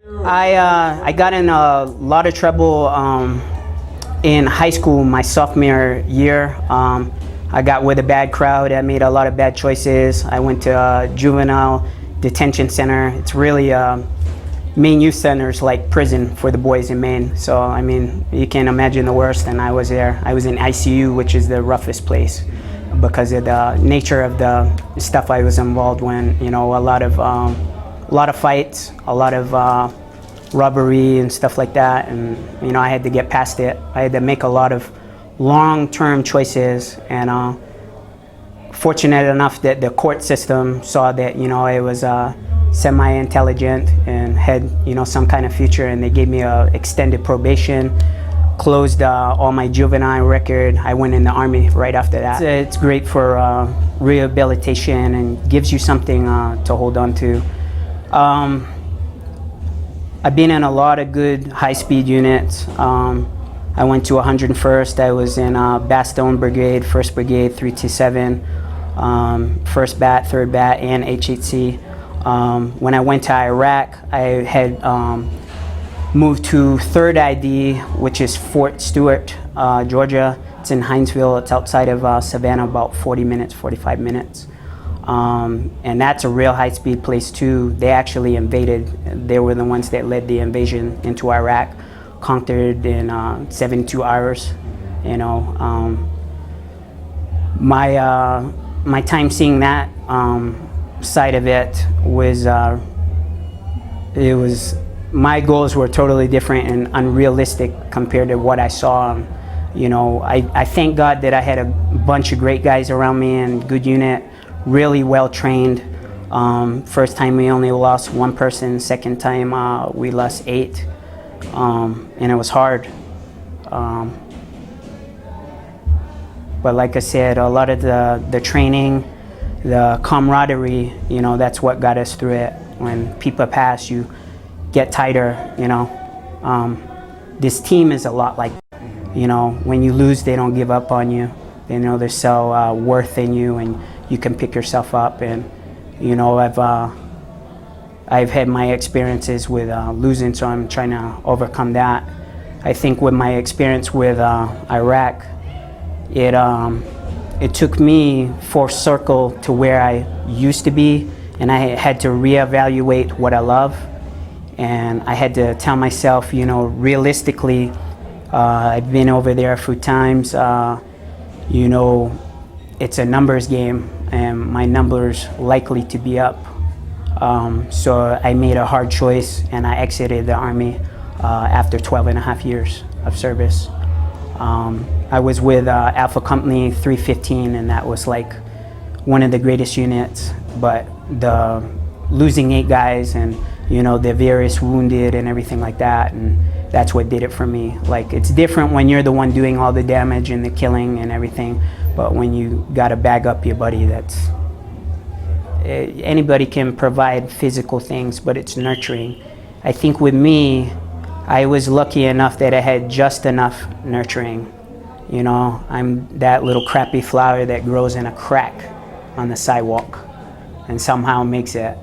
I got in a lot of trouble in high school my sophomore year. I got with a bad crowd. I made a lot of bad choices. I went to a juvenile detention center. It's really Maine youth centers like prison for the boys in Maine. So I mean, you can imagine the worst. And I was there. I was in ICU, which is the roughest place, because of the nature of the stuff I was involved in. You know, a lot of fights, a lot of robbery and stuff like that. And you know, I had to get past it. I had to make a lot of long-term choices, and fortunate enough that the court system saw that, you know, I was semi-intelligent and had, you know, some kind of future, and they gave me a extended probation, closed all my juvenile record. I went in the Army right after that. It's great for rehabilitation and gives you something to hold on to. I've been in a lot of good high-speed units. I went to 101st. I was in Bastogne Brigade, 1st Brigade, 327, 1st Bat, 3rd Bat, and HHC. When I went to Iraq, I had moved to 3rd ID, which is Fort Stewart, Georgia. It's in Hinesville. It's outside of Savannah, about 40 minutes, 45 minutes. And that's a real high-speed place too. They actually invaded. They were the ones that led the invasion into Iraq, conquered in 72 hours. You know, my time seeing that side of it was my goals were totally different and unrealistic compared to what I saw. You know, I thank God that I had a bunch of great guys around me and good unit, really well trained. First time we only lost one person. Second time we lost 8. And it was hard. But like I said, a lot of the training, the camaraderie, you know, that's what got us through it. When people pass, you get tighter, you know. This team is a lot like, you know, when you lose, they don't give up on you. They know there's so worth in you, and you can pick yourself up. And, you know, I've had my experiences with losing, so I'm trying to overcome that. I think with my experience with Iraq, it took me full circle to where I used to be, and I had to reevaluate what I love. And I had to tell myself, you know, realistically, I've been over there a few times, you know, it's a numbers game, and my numbers likely to be up. So I made a hard choice, and I exited the Army after 12.5 years of service. I was with Alpha Company 315, and that was like one of the greatest units. But the losing 8 guys, and you know, the various wounded and everything like that, and that's what did it for me. Like, it's different when you're the one doing all the damage and the killing and everything, but when you gotta bag up your buddy, that's anybody can provide physical things, but it's nurturing. I think with me, I was lucky enough that I had just enough nurturing. You know, I'm that little crappy flower that grows in a crack on the sidewalk and somehow makes it,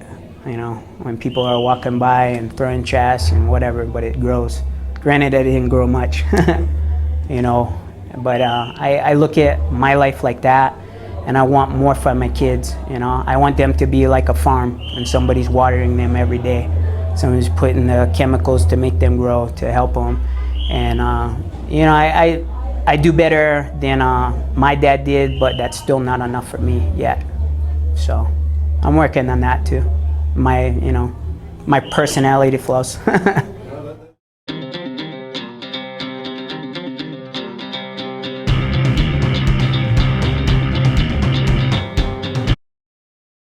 you know, when people are walking by and throwing trash and whatever, but it grows. Granted, I didn't grow much, you know, but I look at my life like that. And I want more for my kids, you know. I want them to be like a farm, and somebody's watering them every day. Somebody's putting the chemicals to make them grow, to help them. And, you know, I do better than my dad did, but that's still not enough for me yet. So I'm working on that too. You know, my personality flaws.